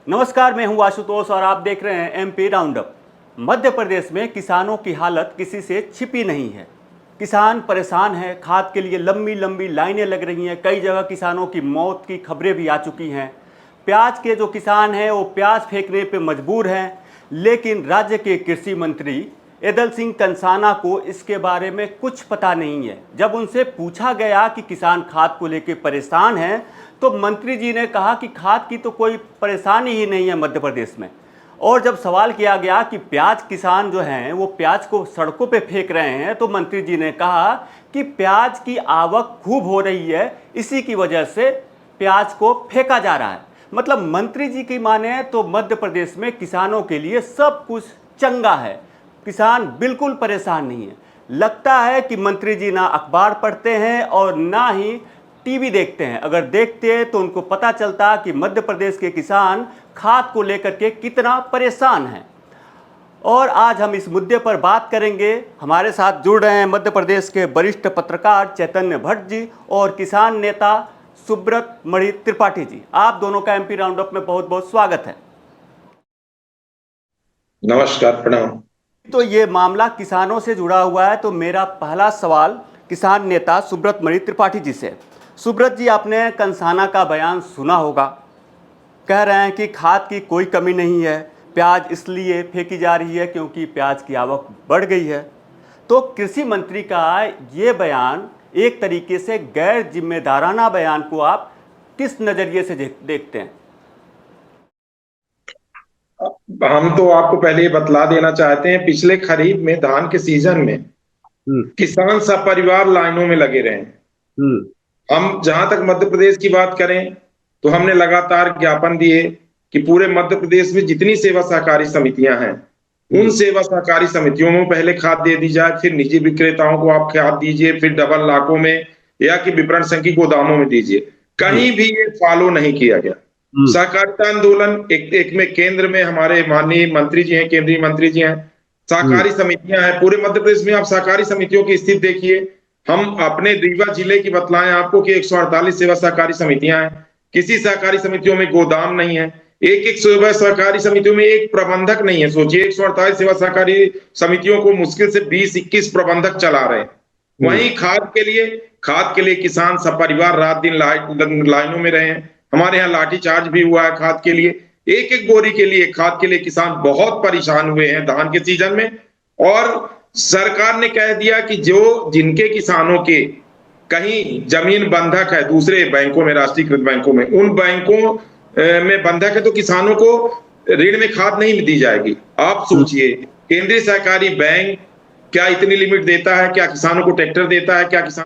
नमस्कार, मैं हूं आशुतोष और आप देख रहे हैं एमपी राउंडअप। मध्य प्रदेश में किसानों की हालत किसी से छिपी नहीं है। किसान परेशान है, खाद के लिए लंबी लंबी लाइनें लग रही हैं। कई जगह किसानों की मौत की खबरें भी आ चुकी हैं। प्याज के जो किसान हैं वो प्याज फेंकने पे मजबूर हैं, लेकिन राज्य के कृषि मंत्री एदल सिंह कंसाना को इसके बारे में कुछ पता नहीं है। जब उनसे पूछा गया कि किसान खाद को लेकर परेशान हैं, तो मंत्री जी ने कहा कि खाद की तो कोई परेशानी ही नहीं है मध्य प्रदेश में। और जब सवाल किया गया कि प्याज किसान जो हैं वो प्याज को सड़कों पे फेंक रहे हैं, तो मंत्री जी ने कहा कि प्याज की आवक खूब हो रही है, इसी की वजह से प्याज को फेंका जा रहा है। मतलब मंत्री जी की माने तो मध्य प्रदेश में किसानों के लिए सब कुछ चंगा है, किसान बिल्कुल परेशान नहीं है। लगता है कि मंत्री जी ना अखबार पढ़ते हैं और ना ही टीवी देखते हैं। अगर देखते तो उनको पता चलता कि मध्य प्रदेश के किसान खाद को लेकर के कितना परेशान हैं। और आज हम इस मुद्दे पर बात करेंगे। हमारे साथ जुड़ रहे हैं मध्य प्रदेश के वरिष्ठ पत्रकार चैतन्य भट्ट जी और किसान नेता सुब्रत मणि त्रिपाठी जी। आप दोनों का एमपी राउंडअप में बहुत बहुत स्वागत है। नमस्कार, प्रणाम। तो ये मामला किसानों से जुड़ा हुआ है, तो मेरा पहला सवाल किसान नेता सुब्रत मणि त्रिपाठी जी से। सुब्रत जी, आपने कंसाना का बयान सुना होगा। कह रहे हैं कि खाद की कोई कमी नहीं है, प्याज इसलिए फेंकी जा रही है क्योंकि प्याज की आवक बढ़ गई है। तो कृषि मंत्री का ये बयान, एक तरीके से गैर जिम्मेदाराना बयान को आप किस नज़रिए से देखते हैं? हम तो आपको पहले ही बतला देना चाहते हैं, पिछले खरीफ में धान के सीजन में हम्म। किसान सपरिवार लाइनों में लगे रहे। हम्म। हम जहां तक मध्य प्रदेश की बात करें तो हमने लगातार ज्ञापन दिए कि पूरे मध्य प्रदेश में जितनी सेवा सहकारी समितियां हैं उन सेवा सहकारी समितियों में पहले खाद दे दी जाए, फिर निजी विक्रेताओं को आप खाद दीजिए, फिर डबल लाखों में या कि विपणन संघ की गोदामों में दीजिए। कहीं भी ये फॉलो नहीं किया गया। सहकारिता आंदोलन एक में केंद्र में हमारे माननीय मंत्री जी हैं, केंद्रीय मंत्री जी हैं। सहकारी समितियां हैं पूरे मध्य प्रदेश में। आप सहकारी समितियों की स्थिति देखिए। हम अपने रीवा जिले की बतलाएं आपको कि 148 सेवा सहकारी समितियां हैं। किसी सहकारी समितियों में गोदाम नहीं है। एक एक सेवा सहकारी समितियों में एक प्रबंधक नहीं है। सोचिए, 148 सेवा सहकारी समितियों को मुश्किल से 20-21 प्रबंधक चला रहे हैं। वहीं खाद के लिए किसान सपरिवार रात दिन लाइनों में रहे हैं। हमारे यहाँ लाठीचार्ज भी हुआ है खाद के लिए। एक एक बोरी के लिए, खाद के लिए किसान बहुत परेशान हुए हैं धान के सीजन में। और सरकार ने कह दिया कि जो जिनके किसानों के कहीं जमीन बंधक है दूसरे बैंकों में, राष्ट्रीयकृत बैंकों में, उन बैंकों में बंधक है तो किसानों को ऋण में खाद नहीं दी जाएगी। आप सोचिए, केंद्रीय सहकारी बैंक क्या इतनी लिमिट देता है? क्या किसानों को ट्रैक्टर देता है? क्या किसान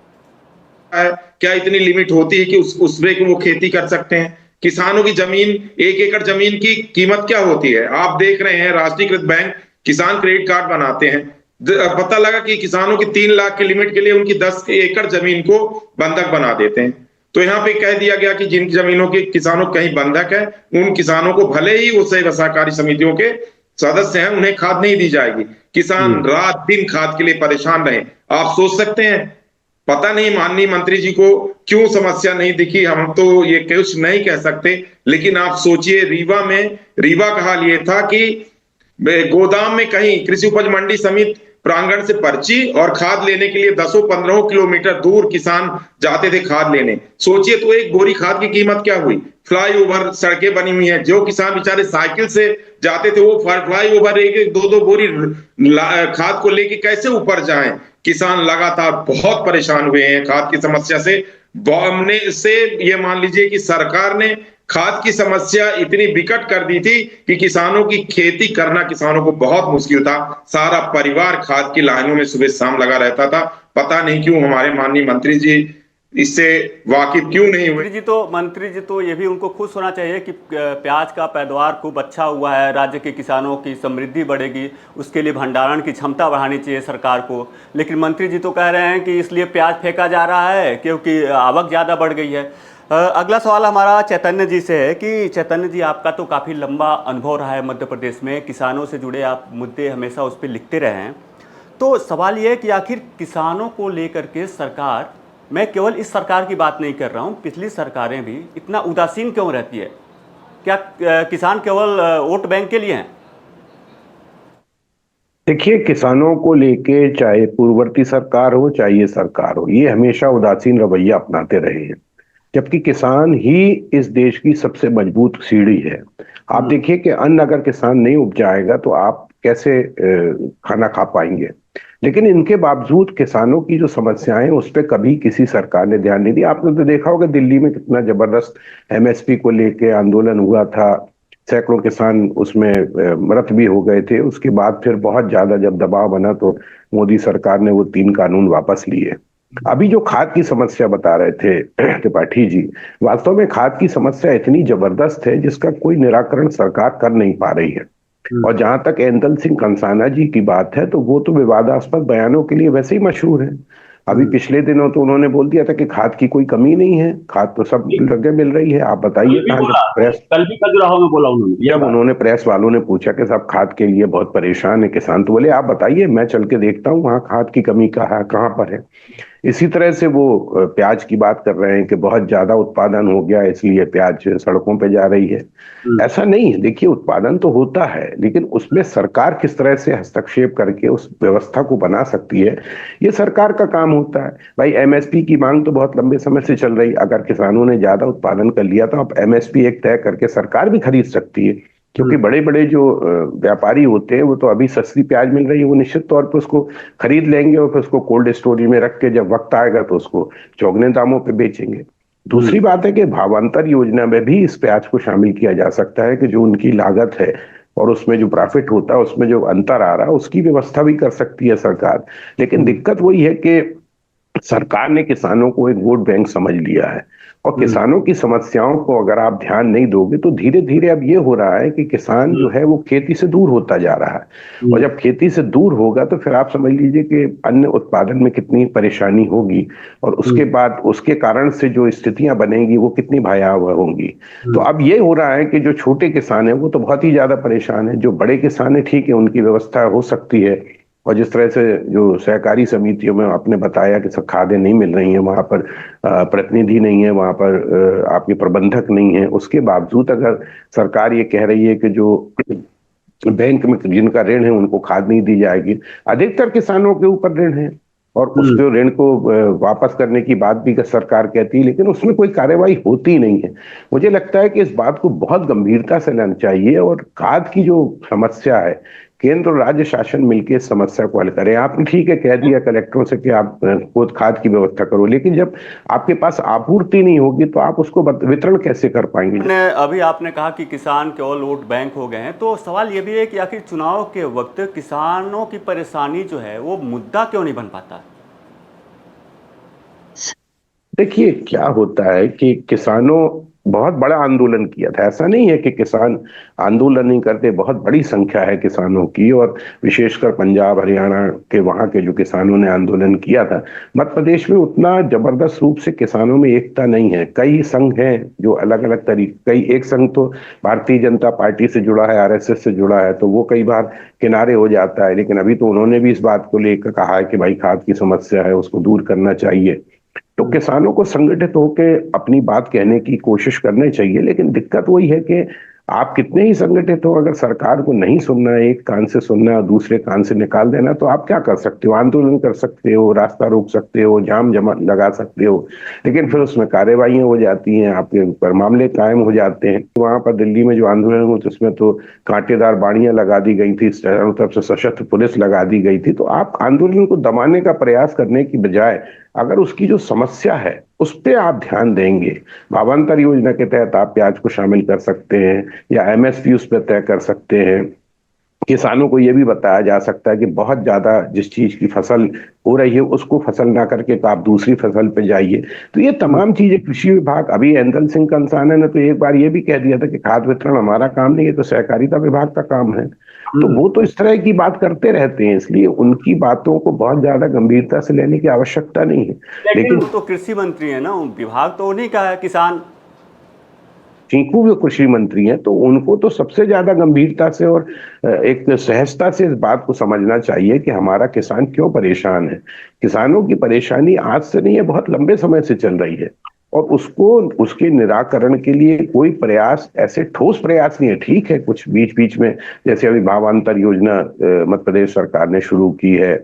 है? क्या इतनी लिमिट होती है कि उसमें वो खेती कर सकते हैं? किसानों की जमीन, 1 एकड़ जमीन की कीमत क्या होती है? आप देख रहे हैं राष्ट्रीयकृत बैंक किसान क्रेडिट कार्ड बनाते हैं। पता लगा कि किसानों की 3 लाख की लिमिट के लिए उनकी 10 एकड़ जमीन को बंधक बना देते हैं। तो यहाँ पे कह दिया गया कि जिन जमीनों के किसानों कहीं बंधक है उन किसानों को भले ही वो सहकारी समितियों के सदस्य हैं, उन्हें खाद नहीं दी जाएगी। किसान रात दिन खाद के लिए परेशान रहे। आप सोच सकते हैं, पता नहीं माननीय मंत्री जी को क्यों समस्या नहीं दिखी। हम तो ये कुछ नहीं कह सकते, लेकिन आप सोचिए, रीवा का हाल ये था कि गोदाम में कहीं कृषि उपज मंडी समिति प्रांगण से पर्ची और खाद लेने के लिए 10-15 किलोमीटर दूर किसान जाते थे खाद लेने। सोचिए तो एक बोरी खाद की कीमत क्या हुई। फ्लाईओवर सड़कें बनी हुई हैं, जो किसान बेचारे साइकिल से जाते थे वो फ्लाईओवर एक 2-2 बोरी खाद को लेके कैसे ऊपर जाएं। किसान लगातार बहुत परेशान हुए हैं खाद की समस्या से। हमने से ये मान लीजिए कि सरकार ने खाद की समस्या इतनी विकट कर दी थी कि किसानों की खेती करना किसानों को बहुत मुश्किल था। सारा परिवार खाद की लाइनों में सुबह शाम लगा रहता था। पता नहीं क्यों हमारे माननीय मंत्री जी इससे वाकिफ क्यों नहीं हुए। मंत्री जी तो ये भी उनको खुश होना चाहिए कि प्याज का पैदावार खूब अच्छा हुआ है, राज्य के किसानों की समृद्धि बढ़ेगी, उसके लिए भंडारण की क्षमता बढ़ानी चाहिए सरकार को। लेकिन मंत्री जी तो कह रहे हैं कि इसलिए प्याज फेंका जा रहा है क्योंकि आवक ज़्यादा बढ़ गई है। अगला सवाल हमारा चैतन्य जी से है कि चैतन्य जी, आपका तो काफ़ी लंबा अनुभव रहा है मध्य प्रदेश में, किसानों से जुड़े आप मुद्दे हमेशा उस पर लिखते रहे हैं। तो सवाल ये है कि आखिर किसानों को लेकर के सरकार, मैं केवल इस सरकार की बात नहीं कर रहा हूँ, पिछली सरकारें भी इतना उदासीन क्यों रहती है? क्या किसान केवल वोट बैंक के लिए हैं? देखिए, किसानों को लेके चाहे पूर्ववर्ती सरकार हो चाहे ये सरकार हो, ये हमेशा उदासीन रवैया अपनाते रहे हैं, जबकि किसान ही इस देश की सबसे मजबूत सीढ़ी है। आप देखिए कि अन्न अगर किसान नहीं उपजाएगा तो आप कैसे खाना खा पाएंगे। लेकिन इनके बावजूद किसानों की जो समस्याएं हैं उस पर कभी किसी सरकार ने ध्यान नहीं दिया। आपने तो देखा होगा दिल्ली में कितना जबरदस्त एमएसपी को लेके आंदोलन हुआ था, सैकड़ों किसान उसमें मृत भी हो गए थे। उसके बाद फिर बहुत ज्यादा जब दबाव बना तो मोदी सरकार ने वो 3 कानून वापस लिए। अभी जो खाद की समस्या बता रहे थे त्रिपाठी जी, वास्तव में खाद की समस्या इतनी जबरदस्त है जिसका कोई निराकरण सरकार कर नहीं पा रही है। और जहां तक ऐंदल सिंह कंसाना जी की बात है तो वो तो विवादास्पद बयानों के लिए वैसे ही मशहूर है। अभी पिछले दिनों तो उन्होंने बोल दिया था कि खाद की कोई कमी नहीं है, खाद तो सब जगह मिल रही है। आप बताइए प्रेस, कल भी खजुराहो में बोला उन्होंने। जब उन्होंने प्रेस वालों ने पूछा कि साहब खाद के लिए बहुत परेशान है किसान, तो बोले आप बताइए, मैं चल के देखता हूँ वहाँ खाद की कमी कहाँ पर है। इसी तरह से वो प्याज की बात कर रहे हैं कि बहुत ज्यादा उत्पादन हो गया इसलिए प्याज सड़कों पे जा रही है। ऐसा नहीं है, देखिए उत्पादन तो होता है लेकिन उसमें सरकार किस तरह से हस्तक्षेप करके उस व्यवस्था को बना सकती है, ये सरकार का काम होता है। भाई एमएसपी की मांग तो बहुत लंबे समय से चल रही, अगर किसानों ने ज्यादा उत्पादन कर लिया तो अब एमएसपी एक तय करके सरकार भी खरीद सकती है, क्योंकि बड़े बड़े जो व्यापारी होते हैं वो तो अभी सस्ती प्याज मिल रही है, वो निश्चित तौर पर उसको खरीद लेंगे और फिर उसको कोल्ड स्टोरेज में रख के जब वक्त आएगा तो उसको चौगने दामों पे बेचेंगे। दूसरी बात है कि भावांतर योजना में भी इस प्याज को शामिल किया जा सकता है कि जो उनकी लागत है और उसमें जो प्रॉफिट होता है उसमें जो अंतर आ रहा है उसकी व्यवस्था भी कर सकती है सरकार। लेकिन दिक्कत वही है कि सरकार ने किसानों को एक वोट बैंक समझ लिया है और किसानों की समस्याओं को अगर आप ध्यान नहीं दोगे तो धीरे धीरे अब ये हो रहा है कि किसान जो है वो खेती से दूर होता जा रहा है। और जब खेती से दूर होगा तो फिर आप समझ लीजिए कि अन्न उत्पादन में कितनी परेशानी होगी और उसके बाद उसके कारण से जो स्थितियां बनेंगी वो कितनी भयावह होंगी। तो अब ये हो रहा है कि जो छोटे किसान है वो तो बहुत ही ज्यादा परेशान है, जो बड़े किसान है ठीक है उनकी व्यवस्था हो सकती है। और जिस तरह से जो सहकारी समितियों में आपने बताया कि सब खादें नहीं मिल रही हैं, वहां पर प्रतिनिधि नहीं है, वहां पर आपके प्रबंधक नहीं है, उसके बावजूद अगर सरकार ये कह रही है कि जो बैंक में जिनका ऋण है उनको खाद नहीं दी जाएगी, अधिकतर किसानों के ऊपर ऋण है और उसके ऋण को वापस करने की बात भी सरकार कहती है, लेकिन उसमें कोई कार्रवाई होती नहीं है। मुझे लगता है कि इस बात को बहुत गंभीरता से लेना चाहिए और खाद की जो समस्या है केंद्र और राज्य शासन मिलकर इस समस्या को हल करें। आपने ठीक है कह दिया कलेक्टरों से कि आप खुद खाद की व्यवस्था करो, लेकिन जब आपके पास आपूर्ति नहीं होगी तो आप उसको वितरण कैसे कर पाएंगे? अभी आपने कहा कि किसान केवल वोट बैंक हो गए हैं, तो सवाल ये भी है कि आखिर चुनाव के वक्त किसानों की परेशानी जो है वो मुद्दा क्यों नहीं बन पाता? देखिए क्या होता है कि किसानों बहुत बड़ा आंदोलन किया था, ऐसा नहीं है कि किसान आंदोलन नहीं करते, बहुत बड़ी संख्या है किसानों की और विशेषकर पंजाब हरियाणा के वहां के जो किसानों ने आंदोलन किया था। मध्य प्रदेश में उतना जबरदस्त रूप से किसानों में एकता नहीं है, कई संघ हैं जो अलग अलग तरीके, कई एक संघ तो भारतीय जनता पार्टी से जुड़ा है, आरएसएस से जुड़ा है, तो वो कई बार किनारे हो जाता है, लेकिन अभी तो उन्होंने भी इस बात को लेकर कहा है कि भाई खाद की समस्या है उसको दूर करना चाहिए। तो किसानों को संगठित होकर अपनी बात कहने की कोशिश करनी चाहिए, लेकिन दिक्कत वही है कि आप कितने ही संगठित हो, अगर सरकार को नहीं सुनना है, एक कान से सुनना है दूसरे कान से निकाल देना, तो आप क्या कर सकते हो? आंदोलन कर सकते हो, रास्ता रोक सकते हो, जाम जमा लगा सकते हो, लेकिन फिर उसमें कार्यवाही हो जाती हैं, आपके ऊपर मामले कायम हो जाते हैं। वहां पर दिल्ली में जो आंदोलन हुआ उसमें तो कांटेदार बाड़ियां लगा दी गई थी, चारों तरफ से सशस्त्र पुलिस लगा दी गई थी। तो आप आंदोलन को दबाने का प्रयास करने की बजाय अगर उसकी जो समस्या है उस पर आप ध्यान देंगे, भावांतर योजना के तहत आप प्याज को शामिल कर सकते हैं या एमएसपी उस पर तय कर सकते हैं। किसानों को यह भी बताया जा सकता है कि बहुत ज्यादा जिस चीज की फसल हो रही है उसको फसल ना करके तो आप दूसरी फसल पे जाइए। तो ये तमाम चीजें कृषि विभाग, अभी ऐंदल सिंह कंसाना ने तो एक बार ये भी कह दिया था कि खाद वितरण हमारा काम नहीं है, तो सहकारिता विभाग का काम है। तो वो तो इस तरह की बात करते रहते हैं, इसलिए उनकी बातों को बहुत ज्यादा गंभीरता से लेने की आवश्यकता नहीं है। लेकिन वो तो कृषि मंत्री है ना, विभाग तो उन्हीं का है। किसान टीकू भी कृषि मंत्री हैं, तो उनको तो सबसे ज्यादा गंभीरता से और एक सहजता से इस बात को समझना चाहिए कि हमारा किसान क्यों परेशान है। किसानों की परेशानी आज से नहीं है, बहुत लंबे समय से चल रही है और उसको उसके निराकरण के लिए कोई प्रयास, ऐसे ठोस प्रयास नहीं है। ठीक है, कुछ बीच बीच में जैसे अभी भावांतर योजना मध्य प्रदेश सरकार ने शुरू की है,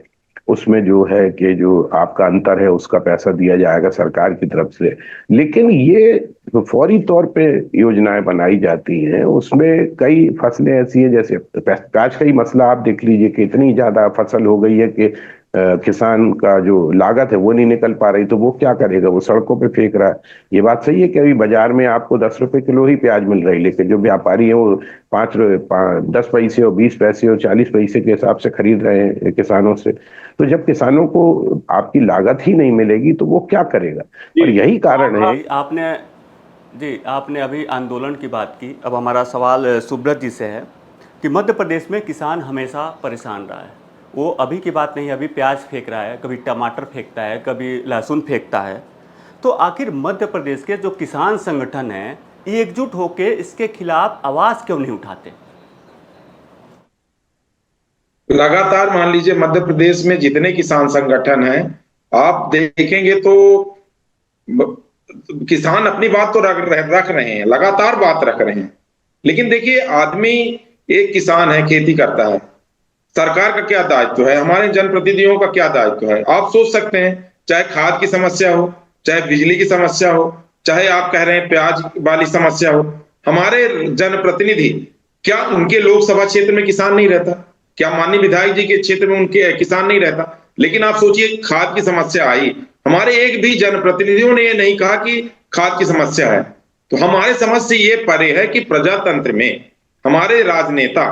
उसमें जो है कि जो आपका अंतर है उसका पैसा दिया जाएगा सरकार की तरफ से। लेकिन ये फौरी तौर पे योजनाएं बनाई जाती हैं, उसमें कई फसलें ऐसी हैं, जैसे प्याज का ही मसला आप देख लीजिए कि इतनी ज्यादा फसल हो गई है कि किसान का जो लागत है वो नहीं निकल पा रही, तो वो क्या करेगा, वो सड़कों पे फेंक रहा है। ये बात सही है कि अभी बाजार में आपको 10 रुपए किलो ही प्याज मिल रही, लेकिन जो व्यापारी है वो 10 पैसे और 20 पैसे और 40 पैसे के हिसाब से खरीद रहे हैं किसानों से। तो जब किसानों को आपकी लागत ही नहीं मिलेगी तो वो क्या करेगा? और यही कारण है। आपने अभी आंदोलन की बात की। अब हमारा सवाल सुब्रत जी से है कि मध्य प्रदेश में किसान हमेशा परेशान रहा है। वो अभी की बात नहीं, अभी प्याज फेंक रहा है, कभी टमाटर फेंकता है, कभी लहसुन फेंकता है। तो आखिर मध्य प्रदेश के जो किसान संगठन हैं एकजुट होकर इसके खिलाफ आवाज क्यों नहीं उठाते? लगातार मान लीजिए मध्य प्रदेश में जितने किसान संगठन हैं, आप देखेंगे तो किसान अपनी बात तो रख रहे हैं, लगातार बात रख रहे हैं। लेकिन देखिए, आदमी एक किसान है, खेती करता है, सरकार का क्या दायित्व है, हमारे जनप्रतिनिधियों का क्या दायित्व है? आप सोच सकते हैं, चाहे खाद की समस्या हो, चाहे बिजली की समस्या हो, चाहे आप कह रहे हैं प्याज वाली समस्या हो, हमारे जनप्रतिनिधि, क्या उनके लोकसभा क्षेत्र में किसान नहीं रहता? क्या माननीय विधायक जी के क्षेत्र में उनके किसान नहीं रहता? लेकिन आप सोचिए, खाद की समस्या आई, हमारे एक भी जनप्रतिनिधियों ने ये नहीं कहा कि खाद की समस्या है। तो हमारे समझ से ये परे है कि प्रजातंत्र में हमारे राजनेता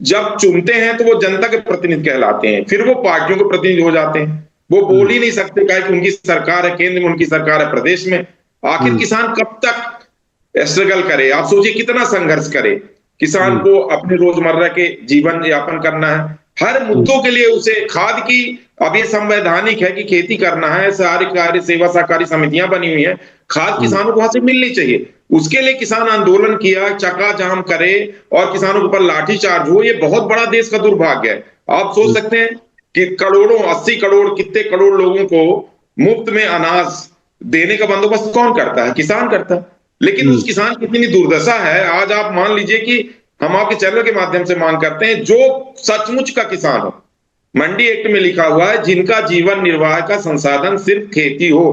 जब चुनते हैं तो वो जनता के प्रतिनिधि कहलाते हैं, फिर वो पार्टियों के प्रतिनिधि हो जाते हैं। वो बोल ही नहीं सकते कि उनकी सरकार है केंद्र में, उनकी सरकार है प्रदेश में। आखिर किसान कब तक स्ट्रगल करे? आप सोचिए कितना संघर्ष करे। किसान को अपने रोजमर्रा के जीवन यापन करना है, हर मुद्दों के लिए उसे खाद की, अब ये संवैधानिक है कि खेती करना है, सारी कार्य सेवा सहकारी समितियां बनी हुई है, खाद किसानों को वहां से मिलनी चाहिए। उसके लिए किसान आंदोलन किया, चक्का जाम करे और किसानों के ऊपर लाठीचार्ज हो, ये बहुत बड़ा देश का दुर्भाग्य है। आप सोच सकते हैं कि करोड़ों, 80 करोड़, कितने करोड़ लोगों को मुफ्त में अनाज देने का बंदोबस्त कौन करता है? किसान करता है। लेकिन उस किसान की इतनी दुर्दशा है, आज आप मान लीजिए कि हम आपके चैनल के माध्यम से मांग करते हैं, जो सचमुच का किसान हो, मंडी एक्ट में लिखा हुआ है जिनका जीवन निर्वाह का संसाधन सिर्फ खेती हो,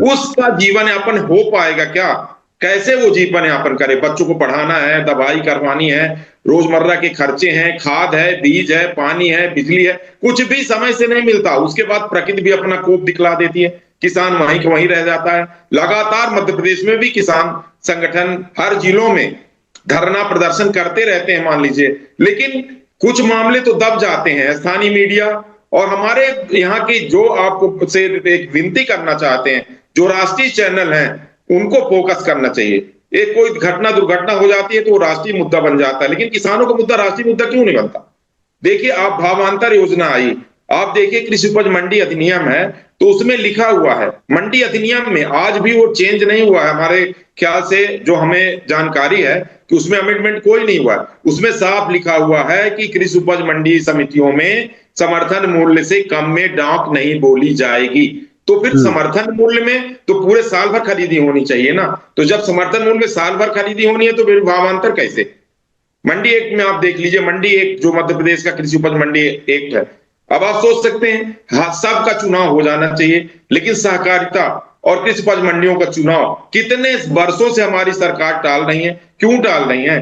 उसका जीवन यापन हो पाएगा क्या? कैसे वो जीवन यापन करे? बच्चों को पढ़ाना है, दवाई करवानी है, रोजमर्रा के खर्चे हैं, खाद है, बीज है, पानी है, बिजली है, कुछ भी समय से नहीं मिलता। उसके बाद प्रकृति भी अपना कोप दिखला देती है, किसान वहीं के वहीं रह जाता है। लगातार मध्य प्रदेश में भी किसान संगठन हर जिलों में धरना प्रदर्शन करते रहते हैं मान लीजिए, लेकिन कुछ मामले तो दब जाते हैं। स्थानीय मीडिया और हमारे यहाँ की जो आपको से एक विनती करना चाहते हैं, जो राष्ट्रीय चैनल हैं उनको फोकस करना चाहिए। एक कोई घटना दुर्घटना हो जाती है तो वो राष्ट्रीय मुद्दा बन जाता है, लेकिन किसानों का मुद्दा राष्ट्रीय मुद्दा क्यों नहीं बनता? देखिए, आप भावांतर योजना आई, आप देखिए कृषि उपज मंडी अधिनियम है, तो उसमें लिखा हुआ है, मंडी अधिनियम में आज भी वो चेंज नहीं हुआ है हमारे ख्याल से, जो हमें जानकारी है कि उसमें अमेंडमेंट कोई नहीं हुआ है। उसमें साफ लिखा हुआ है कि कृषि उपज मंडी समितियों में समर्थन मूल्य से कम में डाक नहीं बोली जाएगी। तो फिर समर्थन मूल्य में तो पूरे साल भर खरीदी होनी चाहिए ना। तो जब समर्थन मूल्य में साल भर खरीदी होनी है तो फिर भावांतर कैसे? मंडी एक्ट में आप देख लीजिए, मंडी एक्ट जो मध्य प्रदेश का कृषि उपज मंडी एक्ट है, अब आप सोच सकते हैं, हाँ, सबका चुनाव हो जाना चाहिए, लेकिन सहकारिता और कृषि उपज मंडियों का चुनाव कितने वर्षों से हमारी सरकार टाल रही है। क्यों टाल रही है?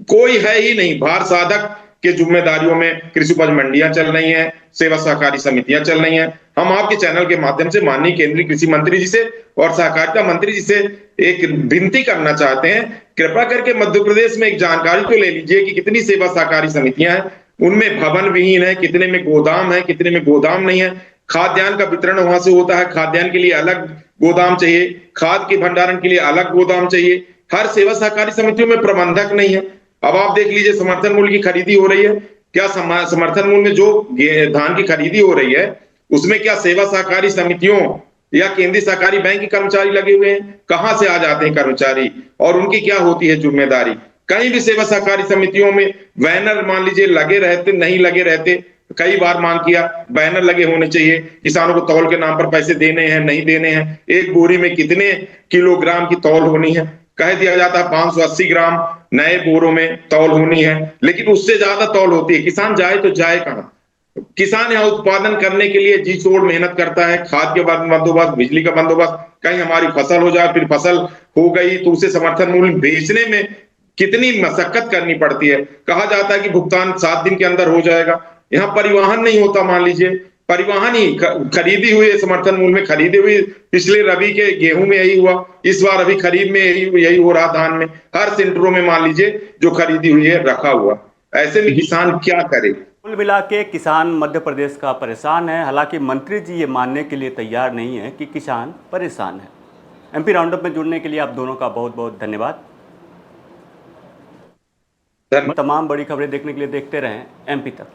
कोई है ही नहीं। भार साधक के जिम्मेदारियों में कृषि उपज मंडियां चल रही हैं, सेवा सहकारी समितियां चल रही हैं। हम आपके चैनल के माध्यम से माननीय केंद्रीय कृषि मंत्री जी से और सहकारिता मंत्री जी से एक विनती करना चाहते हैं, कृपा करके मध्य प्रदेश में एक जानकारी तो ले लीजिए कि कितनी सेवा सहकारी समितियां हैं, उनमें भवन विहीन है, कितने में गोदाम है, कितने में गोदाम नहीं है। खाद्यान्न का वितरण वहां से होता है, खाद्यान्न के लिए अलग गोदाम चाहिए, खाद के भंडारण के लिए अलग गोदाम चाहिए। हर सेवा सहकारी समितियों में प्रबंधक नहीं है। अब आप देख लीजिए, समर्थन मूल्य की खरीदी हो रही है, क्या समर्थन मूल्य में जो धान की खरीदी हो रही है उसमें क्या सेवा सहकारी समितियों या केंद्रीय सहकारी बैंक के कर्मचारी लगे हुए हैं? कहां से आ जाते हैं कर्मचारी और उनकी क्या होती है जिम्मेदारी? कहीं भी सेवा सहकारी समितियों में बैनर मान लीजिए लगे रहते नहीं लगे रहते, कई बार मांग किया, बैनर लगे होने चाहिए, किसानों को तौल के नाम पर पैसे देने हैं नहीं देने हैं, एक बोरी में कितने किलोग्राम की तौल होनी है, कह दिया जाता है 580 ग्राम नए बोरों में तौल होनी है, लेकिन उससे ज्यादा तौल होती है। किसान जाए तो जाए कहाँ? किसान यहाँ उत्पादन करने के लिए जी तोड़ मेहनत करता है, खाद के बंदोबस्त, बिजली का बंदोबस्त, कहीं हमारी फसल हो जाए, फिर फसल हो गई तो उसे समर्थन मूल्य बेचने में कितनी मशक्कत करनी पड़ती है। कहा जाता है कि भुगतान 7 दिन के अंदर हो जाएगा, यहाँ परिवहन नहीं होता। मान लीजिए परिवहन ही खरीदी हुई समर्थन मूल्य में खरीदी हुई, पिछले रबी के गेहूं में यही हुआ, इस बार अभी खरीद में यही हो रहा, धान में हर सेंटरों में मान लीजिए जो खरीदी हुई है रखा हुआ। ऐसे में किसान क्या करे? कुल मिला के किसान मध्य प्रदेश का परेशान है। हालांकि मंत्री जी ये मानने के लिए तैयार नहीं है कि किसान परेशान है। एमपी राउंडअप में जुड़ने के लिए आप दोनों का बहुत बहुत धन्यवाद। तमाम बड़ी खबरें देखने के लिए देखते रहें एमपी तक।